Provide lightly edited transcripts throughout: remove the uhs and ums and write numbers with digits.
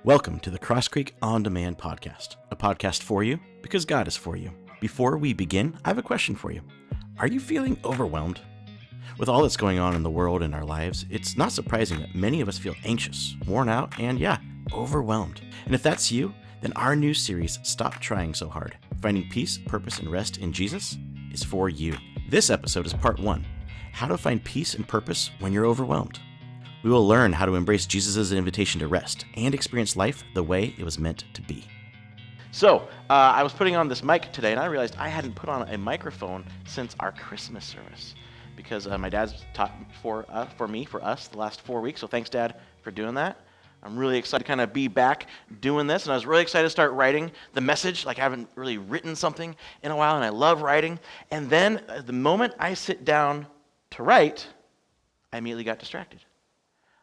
Welcome to the Cross Creek On Demand podcast, a podcast for you because God is for you. Before we begin, I have a question for you. Are you feeling overwhelmed? With all that's going on in the world and our lives, it's not surprising that many of us feel anxious, worn out, and overwhelmed. And if that's you, then our new series, Stop Trying So Hard, Finding Peace, Purpose, and Rest in Jesus, is for you. This episode is part 1, How to Find Peace and Purpose When You're Overwhelmed. We will learn how to embrace Jesus' invitation to rest and experience life the way it was meant to be. So, I was putting on this mic today, and I realized I hadn't put on a microphone since our Christmas service because my dad's taught for us, the last 4 weeks. So thanks, Dad, for doing that. I'm really excited to kind of be back doing this, and I was really excited to start writing the message. Like, I haven't really written something in a while, and I love writing. And then the moment I sit down to write, I immediately got distracted.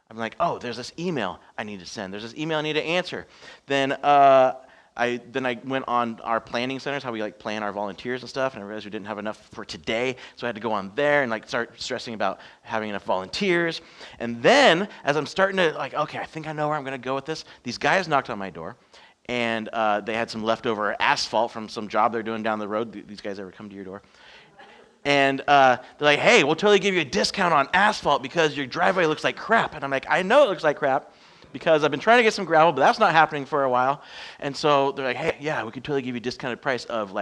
I'm like, oh, there's this email I need to send. There's this email I need to answer. Then I went on our planning centers, how we plan our volunteers and stuff, and I realized we didn't have enough for today, so I had to go on there and start stressing about having enough volunteers. And then, as I'm starting to okay, I think I know where I'm going to go with this, these guys knocked on my door, and they had some leftover asphalt from some job they're doing down the road. These guys ever come to your door? And they're like, hey, we'll totally give you a discount on asphalt because your driveway looks like crap. And I'm like, I know it looks like crap because I've been trying to get some gravel, but that's not happening for a while. And so they're like, hey, yeah, we could totally give you a discounted price of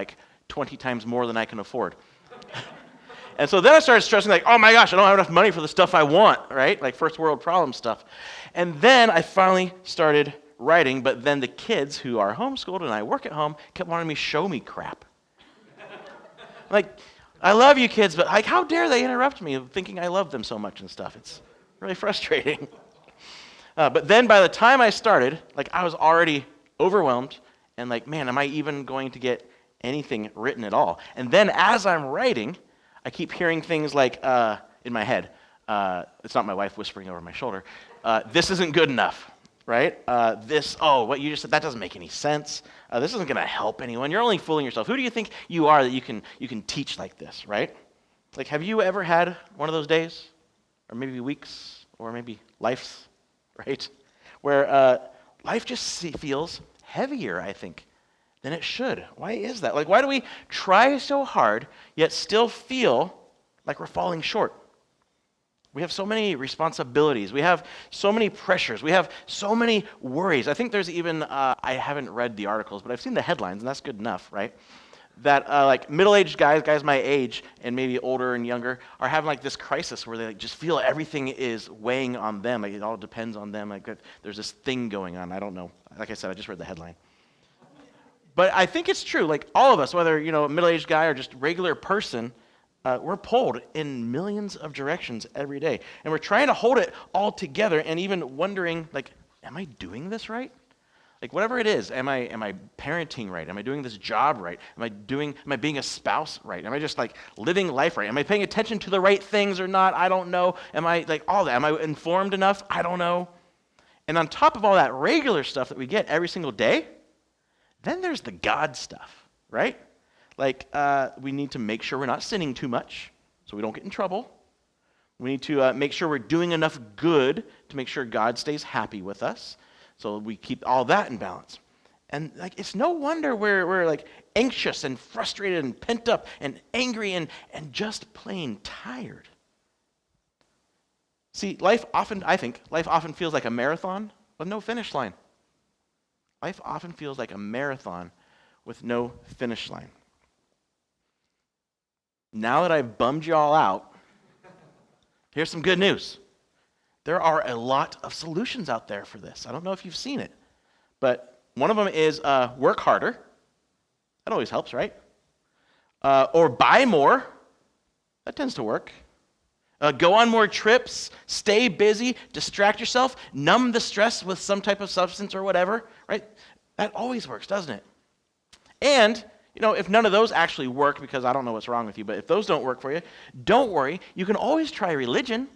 20 times more than I can afford. And so then I started stressing oh my gosh, I don't have enough money for the stuff I want, right? Like first world problem stuff. And then I finally started writing, but then the kids who are homeschooled and I work at home kept wanting me to show me crap. I love you kids, but how dare they interrupt me thinking I love them so much and stuff. It's really frustrating. But then by the time I started, I was already overwhelmed and man, am I even going to get anything written at all? And then as I'm writing, I keep hearing things in my head. It's not my wife whispering over my shoulder. This isn't good enough, right? What you just said, that doesn't make any sense. This isn't going to help anyone. You're only fooling yourself. Who do you think you are that you can teach like this, right? Have you ever had one of those days, or maybe weeks, or maybe lives, right? Where life just feels heavier, I think, than it should. Why is that? Why do we try so hard, yet still feel like we're falling short? We have so many responsibilities. We have so many pressures. We have so many worries. I think there's even, I haven't read the articles, but I've seen the headlines, and that's good enough, right? That middle-aged guys my age, and maybe older and younger, are having this crisis where they just feel everything is weighing on them. It all depends on them. There's this thing going on. I don't know. Like I said, I just read the headline. But I think it's true. All of us, whether a middle-aged guy or just a regular person, we're pulled in millions of directions every day. And we're trying to hold it all together and even wondering, am I doing this right? Whatever it is, am I parenting right? Am I doing this job right? Am I being a spouse right? Am I just living life right? Am I paying attention to the right things or not? I don't know. Am I all that? Am I informed enough? I don't know. And on top of all that regular stuff that we get every single day, then there's the God stuff, right? We need to make sure we're not sinning too much so we don't get in trouble. We need to make sure we're doing enough good to make sure God stays happy with us so we keep all that in balance. And it's no wonder we're anxious and frustrated and pent up and angry and just plain tired. See, I think life often feels like a marathon with no finish line. Life often feels like a marathon with no finish line. Now that I've bummed you all out, here's some good news. There are a lot of solutions out there for this. I don't know if you've seen it, but one of them is work harder. That always helps, right? Or buy more. That tends to work. Go on more trips, stay busy, distract yourself, numb the stress with some type of substance or whatever, right? That always works, doesn't it? And if none of those actually work, because I don't know what's wrong with you, but if those don't work for you, don't worry. You can always try religion.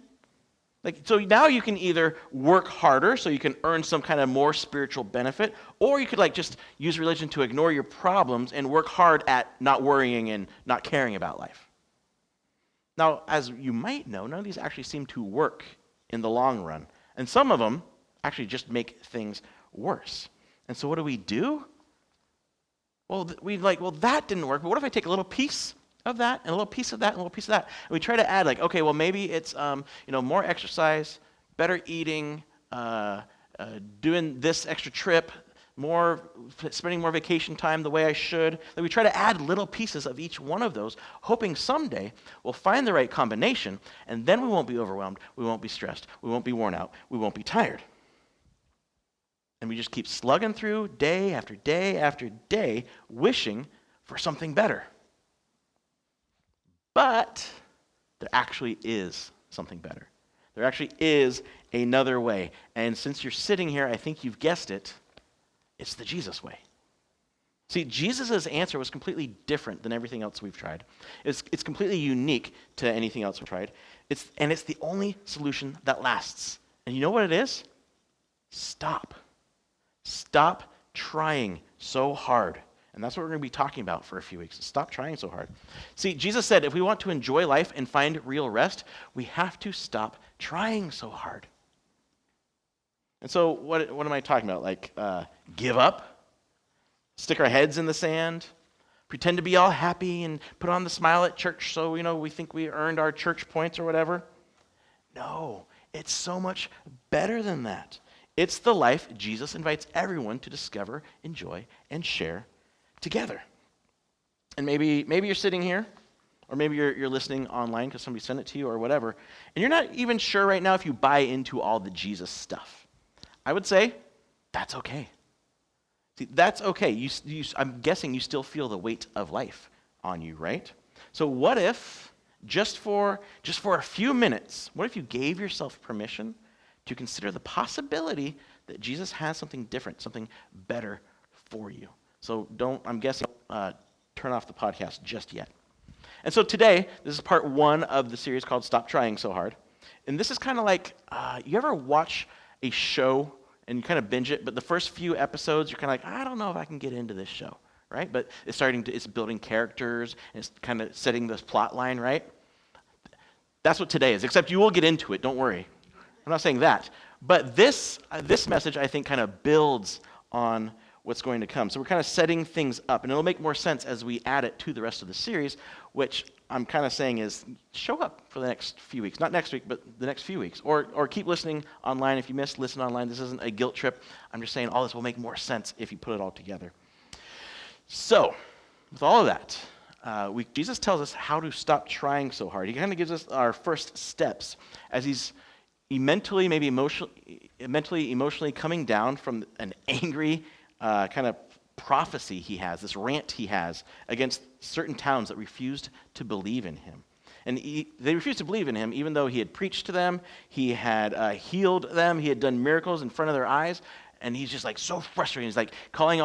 So now you can either work harder so you can earn some kind of more spiritual benefit, or you could just use religion to ignore your problems and work hard at not worrying and not caring about life. Now, as you might know, none of these actually seem to work in the long run. And some of them actually just make things worse. And so what do? Well, that didn't work, but what if I take a little piece of that, and a little piece of that, and a little piece of that, and we try to add, like, okay, well, maybe it's, more exercise, better eating, doing this extra trip, spending more vacation time the way I should. Like, we try to add little pieces of each one of those, hoping someday we'll find the right combination, and then we won't be overwhelmed, we won't be stressed, we won't be worn out, we won't be tired. And we just keep slugging through day after day after day, wishing for something better. But there actually is something better. There actually is another way. And since you're sitting here, I think you've guessed it, it's the Jesus way. See, Jesus' answer was completely different than everything else we've tried. It's completely unique to anything else we've tried. It's the only solution that lasts. And you know what it is? Stop. Stop trying so hard. And that's what we're going to be talking about for a few weeks. Stop trying so hard. See, Jesus said if we want to enjoy life and find real rest, we have to stop trying so hard. And so what am I talking about? Like, give up? Stick our heads in the sand? Pretend to be all happy and put on the smile at church so, we think we earned our church points or whatever? No, it's so much better than that. It's the life Jesus invites everyone to discover, enjoy, and share together. And maybe you're sitting here, or maybe you're listening online because somebody sent it to you or whatever, and you're not even sure right now if you buy into all the Jesus stuff. I would say that's okay. See, that's okay. I'm guessing you still feel the weight of life on you, right? So what if, just for a few minutes, what if you gave yourself permission to consider the possibility that Jesus has something different, something better for you? So I'm guessing, turn off the podcast just yet. And so today, this is part 1 of the series called Stop Trying So Hard. And this is kind of like, you ever watch a show and you kind of binge it, but the first few episodes, you're kind of like, I don't know if I can get into this show, right? But it's building characters, and it's kind of setting this plot line, right? That's what today is, except you will get into it, don't worry. I'm not saying that. But this message, I think, kind of builds on what's going to come. So we're kind of setting things up, and it'll make more sense as we add it to the rest of the series, which I'm kind of saying is show up for the next few weeks. Not next week, but the next few weeks. Or keep listening online. If you missed, listen online. This isn't a guilt trip. I'm just saying all this will make more sense if you put it all together. So, with all of that, Jesus tells us how to stop trying so hard. He kind of gives us our first steps as he's emotionally coming down from an angry kind of prophecy he has, this rant he has against certain towns that refused to believe in him. And they refused to believe in him even though he had preached to them, he had healed them, he had done miracles in front of their eyes, and he's just like so frustrated. He's like calling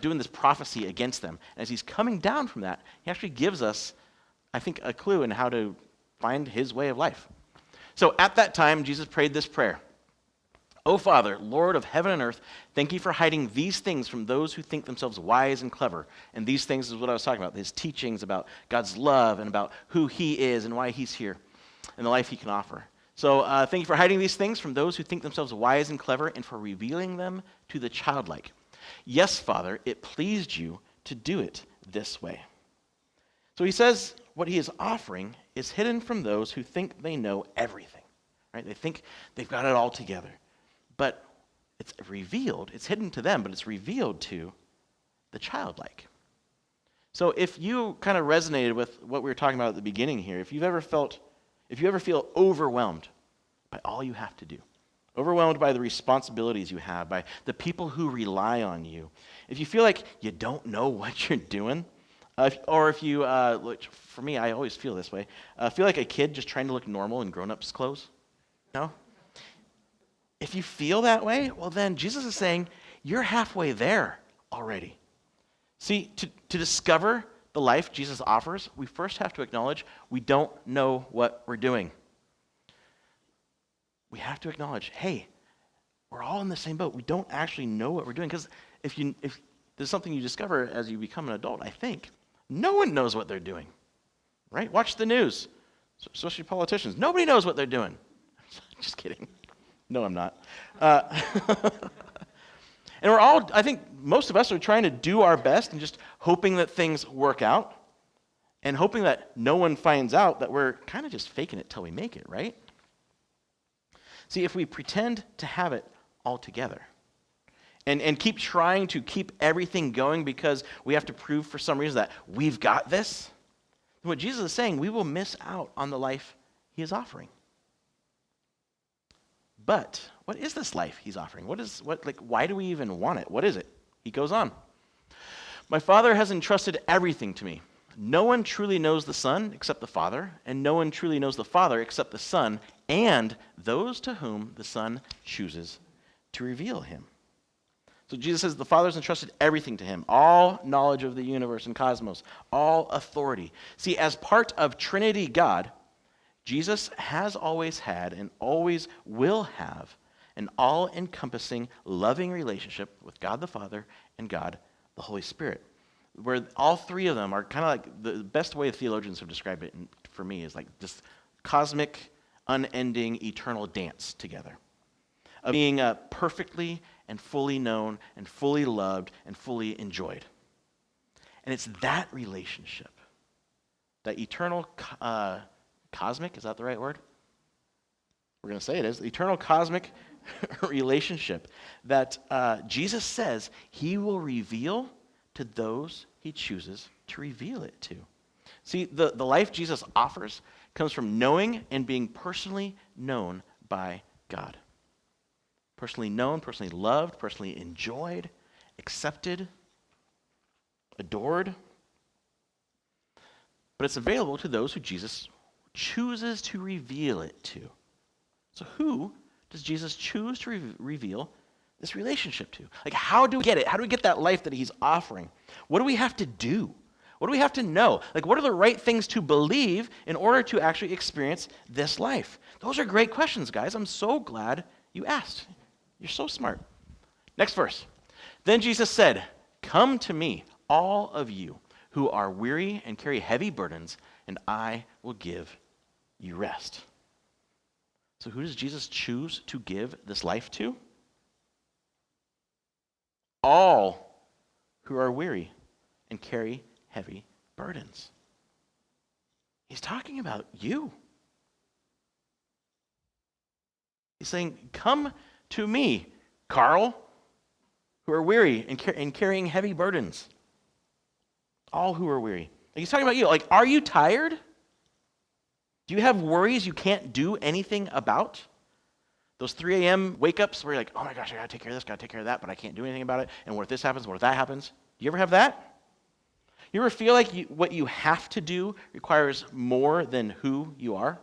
doing this prophecy against them. And as he's coming down from that, he actually gives us, I think, a clue in how to find his way of life. So at that time, Jesus prayed this prayer. O Father, Lord of heaven and earth, thank you for hiding these things from those who think themselves wise and clever. And these things is what I was talking about, his teachings about God's love and about who he is and why he's here and the life he can offer. So thank you for hiding these things from those who think themselves wise and clever and for revealing them to the childlike. Yes, Father, it pleased you to do it this way. So he says what he is offering is hidden from those who think they know everything, right? They think they've got it all together. But it's revealed, it's hidden to them, but it's revealed to the childlike. So if you kind of resonated with what we were talking about at the beginning here, if you ever feel overwhelmed by all you have to do, overwhelmed by the responsibilities you have, by the people who rely on you, if you feel like you don't know what you're doing, or if you, for me, I always feel this way, feel like a kid just trying to look normal in grown-ups' clothes, no? If you feel that way, well then Jesus is saying, you're halfway there already. See, to discover the life Jesus offers, we first have to acknowledge we don't know what we're doing. We have to acknowledge, hey, we're all in the same boat. We don't actually know what we're doing. Because if there's something you discover as you become an adult, I think, no one knows what they're doing, right? Watch the news, especially politicians. Nobody knows what they're doing. Just kidding. No, I'm not. And I think most of us are trying to do our best and just hoping that things work out and hoping that no one finds out that we're kind of just faking it till we make it, right? See, if we pretend to have it all together and keep trying to keep everything going because we have to prove for some reason that we've got this, then what Jesus is saying, we will miss out on the life he is offering. But what is this life he's offering? Why do we even want it? What is it? He goes on. My Father has entrusted everything to me. No one truly knows the Son except the Father, and no one truly knows the Father except the Son, and those to whom the Son chooses to reveal him. So Jesus says the Father's entrusted everything to him, all knowledge of the universe and cosmos, all authority. See, as part of Trinity God, Jesus has always had and always will have an all-encompassing, loving relationship with God the Father and God the Holy Spirit, where all three of them are kind of like the best way theologians have described it for me is like this cosmic, unending, eternal dance together of being perfectly and fully known and fully loved and fully enjoyed. And it's that relationship, that eternal cosmic, is that the right word? We're going to say it is. The eternal cosmic relationship that Jesus says he will reveal to those he chooses to reveal it to. See, the life Jesus offers comes from knowing and being personally known by God. Personally known, personally loved, personally enjoyed, accepted, adored. But it's available to those who Jesus chooses to reveal it to. So who does Jesus choose to reveal this relationship to? Like, how do we get it? How do we get that life that he's offering? What do we have to do? What do we have to know? Like, what are the right things to believe in order to actually experience this life? Those are great questions, guys. I'm so glad you asked. You're so smart. Next verse. Then Jesus said, "Come to me, all of you who are weary and carry heavy burdens, and I will give you rest." So who does Jesus choose to give this life to? All who are weary and carry heavy burdens. He's talking about you. He's saying, come to me, Carl, who are weary and carrying heavy burdens. All who are weary. Like, he's talking about you. Like, are you tired? Do you have worries you can't do anything about? Those 3 a.m. wake-ups where you're like, oh my gosh, I got to take care of this, got to take care of that, but I can't do anything about it. And what if this happens? What if that happens? Do you ever have that? You ever feel like what you have to do requires more than who you are?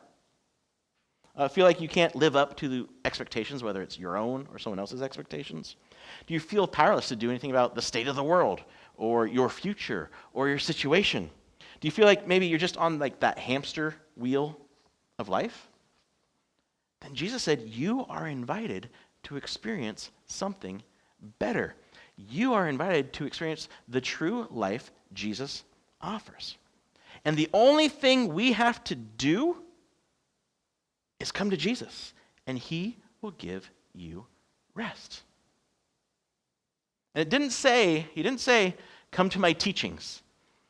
Feel like you can't live up to the expectations, whether it's your own or someone else's expectations? Do you feel powerless to do anything about the state of the world or your future or your situation? Do you feel like maybe you're just on like that hamster wheel of life? Then Jesus said, you are invited to experience something better. You are invited to experience the true life Jesus offers. And the only thing we have to do is come to Jesus, and he will give you rest. And he didn't say, come to my teachings.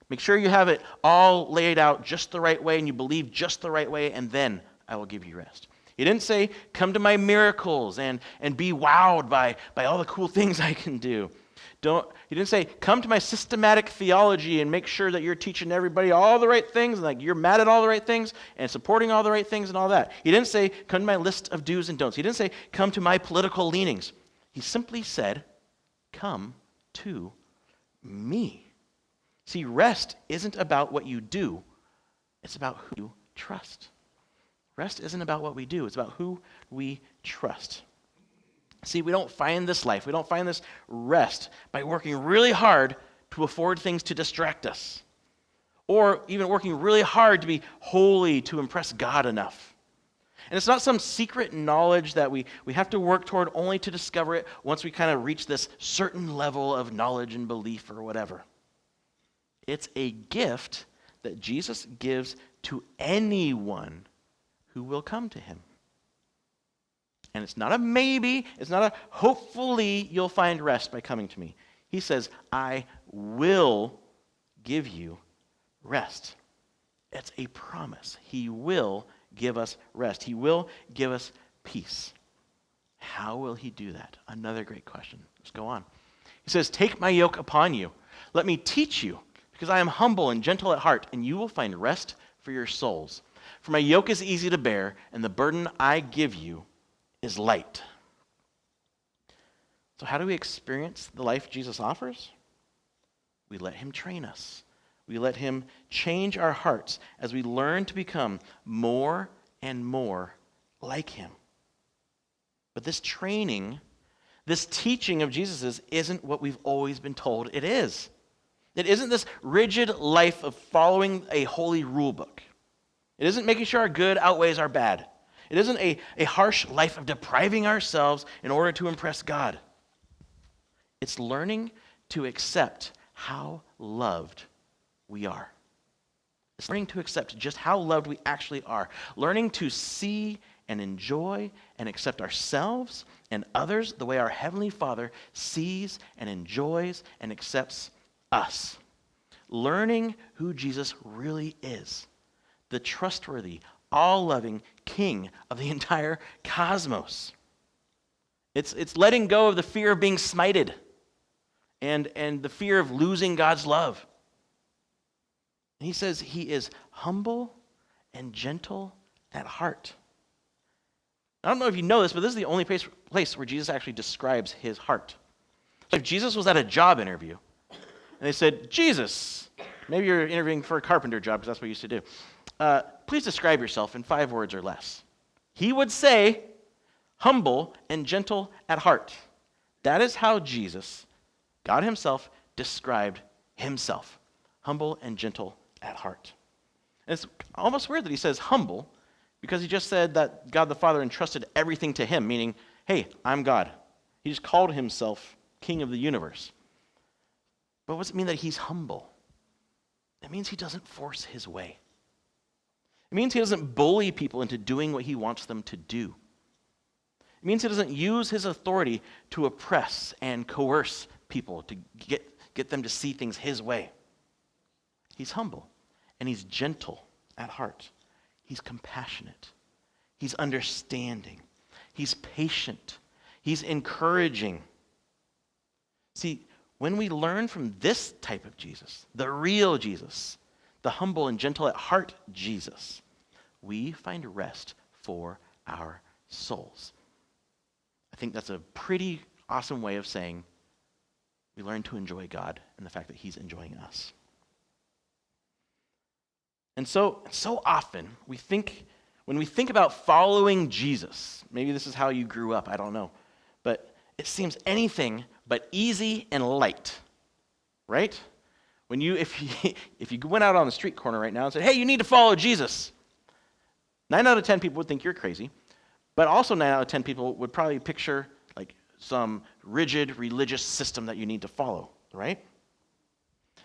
Make sure you have it all laid out just the right way and you believe just the right way, and then I will give you rest. He didn't say, come to my miracles and be wowed by all the cool things I can do. He didn't say, come to my systematic theology and make sure that you're teaching everybody all the right things, and like you're mad at all the right things and supporting all the right things and all that. He didn't say, come to my list of do's and don'ts. He didn't say, come to my political leanings. He simply said, come to me. See, rest isn't about what you do. It's about who you trust. Rest isn't about what we do. It's about who we trust. See, we don't find this life, we don't find this rest by working really hard to afford things to distract us, or even working really hard to be holy to impress God enough. And it's not some secret knowledge that we have to work toward only to discover it once we kind of reach this certain level of knowledge and belief or whatever. It's a gift that Jesus gives to anyone who will come to him. And it's not a maybe, it's not a hopefully you'll find rest by coming to me. He says, I will give you rest. It's a promise. He will give us rest. He will give us peace. How will he do that? Another great question. Let's go on. He says, take my yoke upon you. Let me teach you, because I am humble and gentle at heart, and you will find rest for your souls. For my yoke is easy to bear, and the burden I give you is light. So how do we experience the life Jesus offers? We let him train us. We let him change our hearts as we learn to become more and more like him. But this training, this teaching of Jesus's isn't what we've always been told it is. It isn't this rigid life of following a holy rule book. It isn't making sure our good outweighs our bad. It isn't a harsh life of depriving ourselves in order to impress God. It's learning to accept how loved we are. It's learning to accept just how loved we actually are. Learning to see and enjoy and accept ourselves and others the way our Heavenly Father sees and enjoys and accepts us. Learning who Jesus really is, the trustworthy, all-loving King of the entire cosmos. It's letting go of the fear of being smited and the fear of losing God's love. He says he is humble and gentle at heart. I don't know if you know this, but this is the only place where Jesus actually describes his heart. So if Jesus was at a job interview, and they said, Jesus, maybe you're interviewing for a carpenter job, because that's what we used to do. Please describe yourself in 5 words or less. He would say, humble and gentle at heart. That is how Jesus, God himself, described himself. Humble and gentle at heart. And it's almost weird that he says humble, because he just said that God the Father entrusted everything to him, meaning, hey, I'm God. He just called himself King of the universe. But what does it mean that he's humble? It means he doesn't force his way. It means he doesn't bully people into doing what he wants them to do. It means he doesn't use his authority to oppress and coerce people to get them to see things his way. He's humble and he's gentle at heart. He's compassionate. He's understanding. He's patient. He's encouraging. See, when we learn from this type of Jesus, the real Jesus, the humble and gentle at heart Jesus, we find rest for our souls. I think that's a pretty awesome way of saying we learn to enjoy God and the fact that he's enjoying us. And so often when we think about following Jesus, maybe this is how you grew up, I don't know, but it seems anything but easy and light, right? If you went out on the street corner right now and said, hey, you need to follow Jesus, 9 out of 10 people would think you're crazy, but also 9 out of 10 people would probably picture like some rigid religious system that you need to follow, right?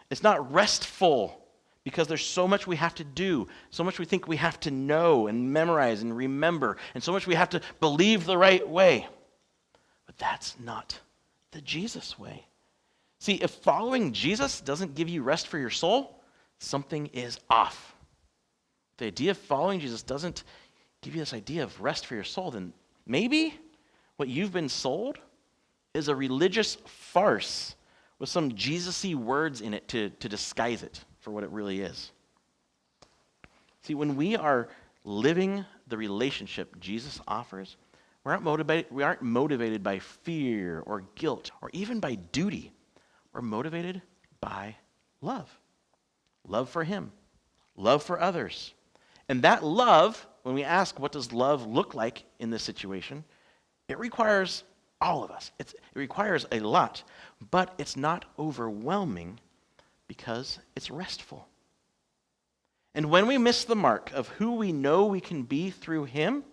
It's not restful because there's so much we have to do, so much we think we have to know and memorize and remember, and so much we have to believe the right way. But that's not the Jesus way. See, if following Jesus doesn't give you rest for your soul, something is off. If the idea of following Jesus doesn't give you this idea of rest for your soul, then maybe what you've been sold is a religious farce with some Jesus-y words in it to disguise it for what it really is. See, when we are living the relationship Jesus offers, we aren't motivated by fear or guilt or even by duty. We're motivated by love. Love for him. Love for others. And that love, when we ask what does love look like in this situation, it requires all of us. It requires a lot, but it's not overwhelming because it's restful. And when we miss the mark of who we know we can be through him,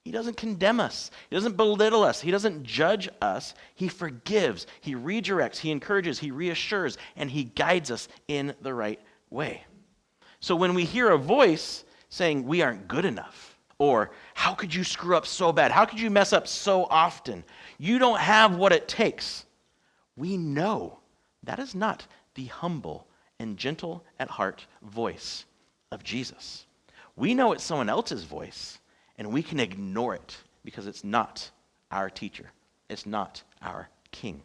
he doesn't condemn us. He doesn't belittle us. He doesn't judge us. He forgives. He redirects. He encourages. He reassures. And he guides us in the right way. So when we hear a voice saying we aren't good enough, Or, how could you screw up so bad? How could you mess up so often? You don't have what it takes. We know that is not the humble and gentle at heart voice of Jesus. We know it's someone else's voice, and we can ignore it because it's not our teacher. It's not our king.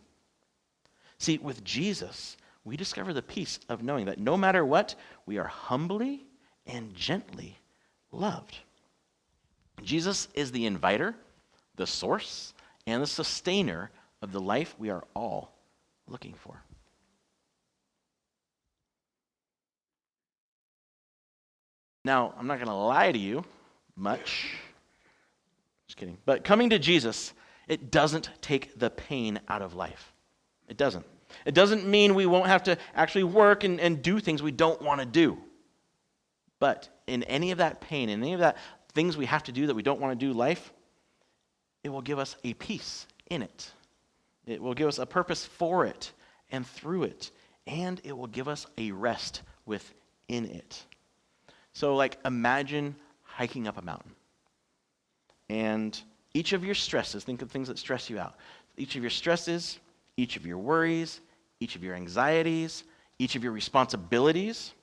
See, with Jesus, we discover the peace of knowing that no matter what, we are humbly and gently loved. Jesus is the inviter, the source, and the sustainer of the life we are all looking for. Now, I'm not going to lie to you much. Just kidding. But coming to Jesus, it doesn't take the pain out of life. It doesn't. It doesn't mean we won't have to actually work and do things we don't want to do. But in any of that pain, in any of that things we have to do that we don't want to do life, it will give us a peace in it. It will give us a purpose for it and through it. And it will give us a rest within it. So imagine hiking up a mountain. And each of your stresses, think of things that stress you out. Each of your stresses, each of your worries, each of your anxieties, each of your responsibilities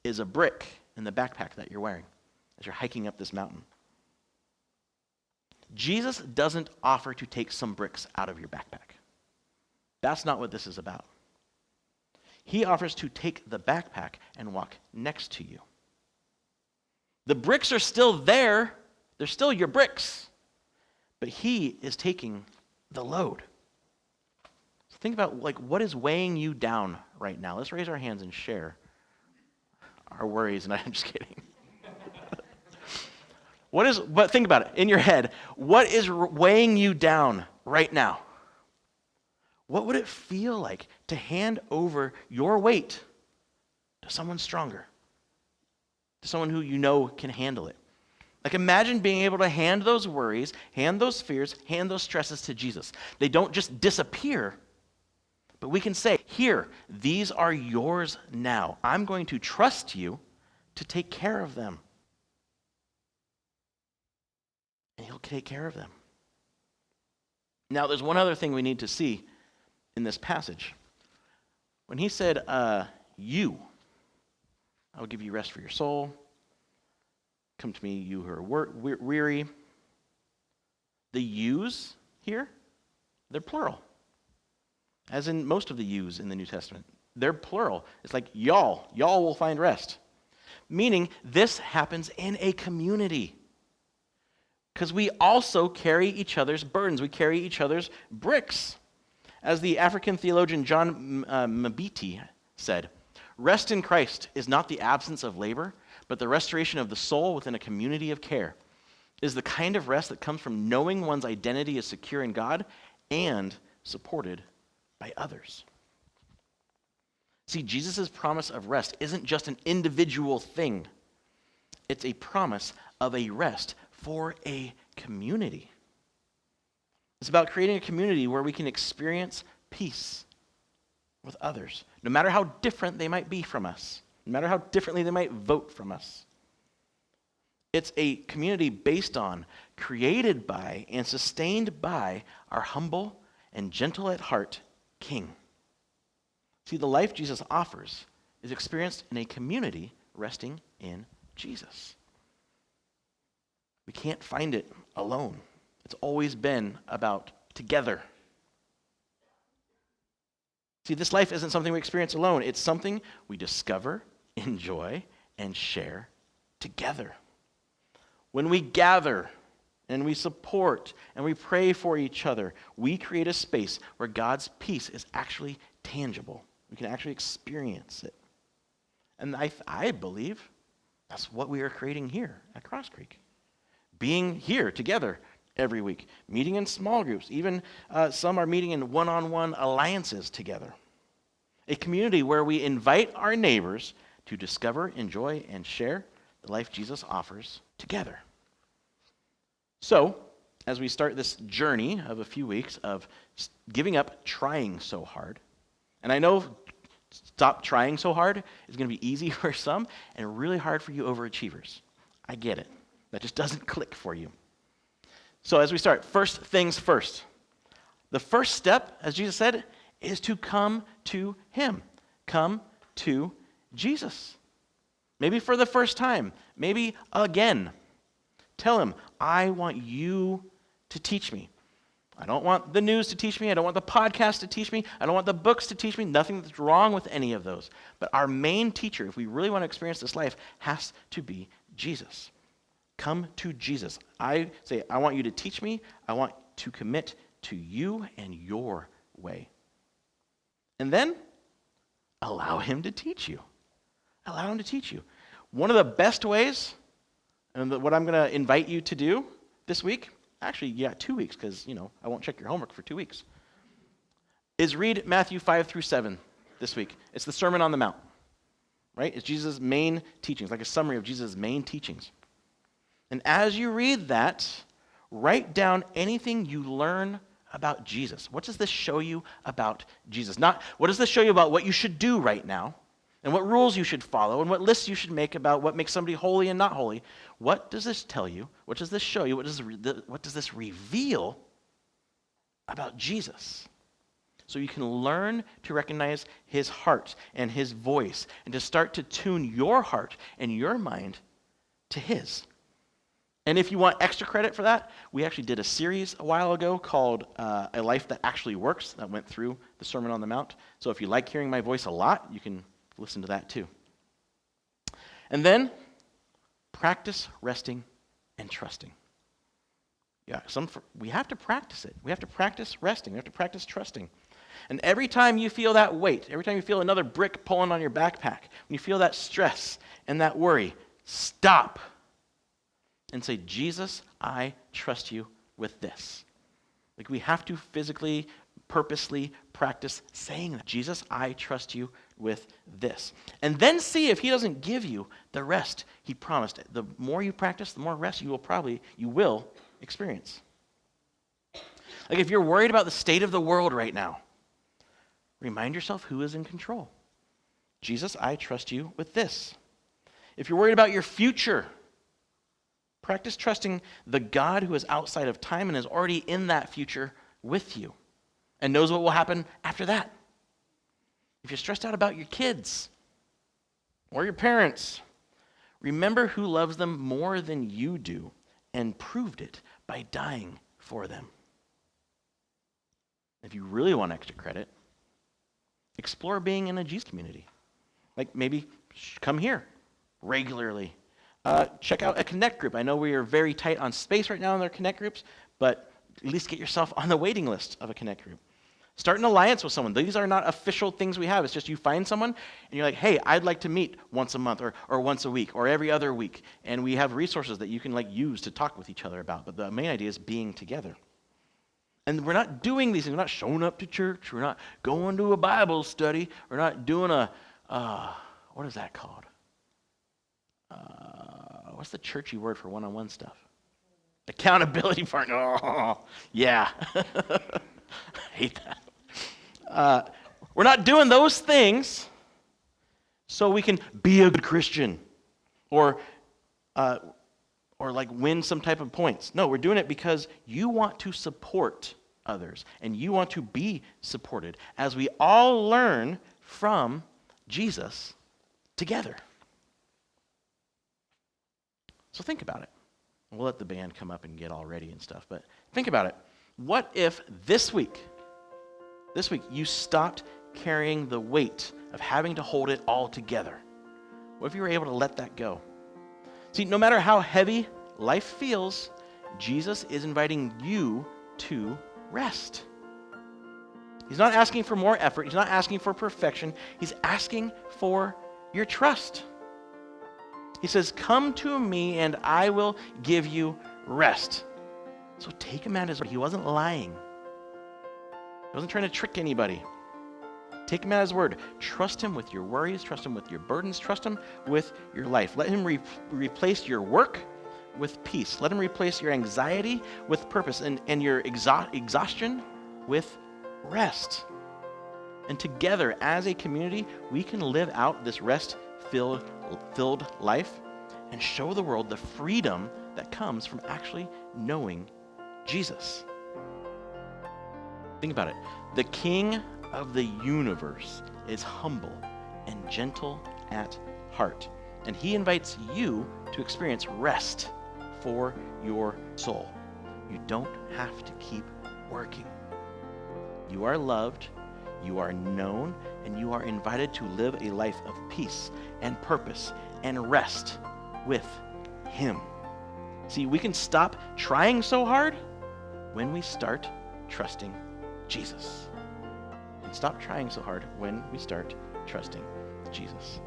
is a brick in the backpack that you're wearing as you're hiking up this mountain. Jesus doesn't offer to take some bricks out of your backpack. That's not what this is about. He offers to take the backpack and walk next to you. The bricks are still there. They're still your bricks. But he is taking the load. So think about what is weighing you down right now. Let's raise our hands and share our worries. And I'm just kidding. But think about it in your head. What is weighing you down right now? What would it feel like to hand over your weight to someone stronger? To someone who you know can handle it? Imagine being able to hand those worries, hand those fears, hand those stresses to Jesus. They don't just disappear, but we can say, here, these are yours now. I'm going to trust you to take care of them. And he'll take care of them. Now, there's one other thing we need to see in this passage. When he said, I will give you rest for your soul. Come to me, you who are weary. The yous here, they're plural. As in most of the yous in the New Testament. They're plural. It's like y'all will find rest. Meaning this happens in a community. Because we also carry each other's burdens. We carry each other's bricks. As the African theologian John Mbiti said, rest in Christ is not the absence of labor, but the restoration of the soul within a community of care. It is the kind of rest that comes from knowing one's identity is secure in God and supported by others. See, Jesus' promise of rest isn't just an individual thing. It's a promise of a rest for a community. It's about creating a community where we can experience peace with others, no matter how different they might be from us, no matter how differently they might vote from us. It's a community based on, created by, and sustained by our humble and gentle at heart King. See, the life Jesus offers is experienced in a community resting in Jesus. We can't find it alone. It's always been about together. See, this life isn't something we experience alone. It's something we discover, enjoy, and share together. When we gather and we support and we pray for each other, we create a space where God's peace is actually tangible. We can actually experience it. And I believe that's what we are creating here at Cross Creek. Being here together every week, meeting in small groups, even some are meeting in one-on-one alliances together. A community where we invite our neighbors to discover, enjoy, and share the life Jesus offers together. So, as we start this journey of a few weeks of giving up trying so hard, and I know stop trying so hard is going to be easy for some and really hard for you overachievers. I get it. that just doesn't click for you. So as we start, first things first. The first step, as Jesus said, is to come to him. Come to Jesus. Maybe for the first time, maybe again. Tell him, I want you to teach me. I don't want the news to teach me. I don't want the podcast to teach me. I don't want the books to teach me. Nothing that's wrong with any of those. But our main teacher, if we really want to experience this life, has to be Jesus. Come to Jesus. I say, I want you to teach me. I want to commit to you and your way. And then allow him to teach you. Allow him to teach you. One of the best ways, and what I'm going to invite you to do this week, actually, 2 weeks, because, I won't check your homework for 2 weeks, is read Matthew 5-7 this week. It's the Sermon on the Mount, right? It's Jesus' main teachings, like a summary of Jesus' main teachings. And as you read that, write down anything you learn about Jesus. What does this show you about Jesus? Not what does this show you about what you should do right now, and what rules you should follow, and what lists you should make about what makes somebody holy and not holy. What does this tell you? What does this show you? What does this reveal about Jesus? So you can learn to recognize his heart and his voice, and to start to tune your heart and your mind to his. And if you want extra credit for that, we actually did a series a while ago called A Life That Actually Works that went through the Sermon on the Mount. So if you like hearing my voice a lot, you can listen to that too. And then practice resting and trusting. We have to practice it. We have to practice resting. We have to practice trusting. And every time you feel that weight, every time you feel another brick pulling on your backpack, when you feel that stress and that worry, stop and say, Jesus, I trust you with this. Like we have to physically, purposely practice saying that. Jesus, I trust you with this. And then see if he doesn't give you the rest he promised. The more you practice, the more rest you will experience. Like if you're worried about the state of the world right now, remind yourself who is in control. Jesus, I trust you with this. If you're worried about your future, practice trusting the God who is outside of time and is already in that future with you and knows what will happen after that. If you're stressed out about your kids or your parents, remember who loves them more than you do and proved it by dying for them. If you really want extra credit, explore being in a Jesus community. Like maybe come here regularly. Check out a Connect group. I know we are very tight on space right now in their Connect groups, but at least get yourself on the waiting list of a Connect group. Start an alliance with someone. These are not official things we have. It's just you find someone and you're like, hey, I'd like to meet once a month or once a week or every other week. And we have resources that you can use to talk with each other about. But the main idea is being together. And we're not doing these things. We're not showing up to church. We're not going to a Bible study. We're not doing what is that called? What's the churchy word for one-on-one stuff? Accountability partner. Oh, yeah. I hate that. We're not doing those things so we can be a good Christian or like win some type of points. No, we're doing it because you want to support others and you want to be supported as we all learn from Jesus together. So think about it. We'll let the band come up and get all ready and stuff, but think about it. What if this week you stopped carrying the weight of having to hold it all together? What if you were able to let that go? See, no matter how heavy life feels, Jesus is inviting you to rest. He's not asking for more effort. He's not asking for perfection. He's asking for your trust. He says, come to me and I will give you rest. So take him at his word. He wasn't lying. He wasn't trying to trick anybody. Take him at his word. Trust him with your worries. Trust him with your burdens. Trust him with your life. Let him replace your work with peace. Let him replace your anxiety with purpose and your exhaustion with rest. And together as a community, we can live out this rest-filled life and show the world the freedom that that comes from actually knowing Jesus. Think about it. The King of the universe is humble and gentle at heart, and he invites you to experience rest for your soul. You don't have to keep working. You are loved, you are known, and you are invited to live a life of peace and purpose and rest with him. See, we can stop trying so hard when we start trusting Jesus. And stop trying so hard when we start trusting Jesus.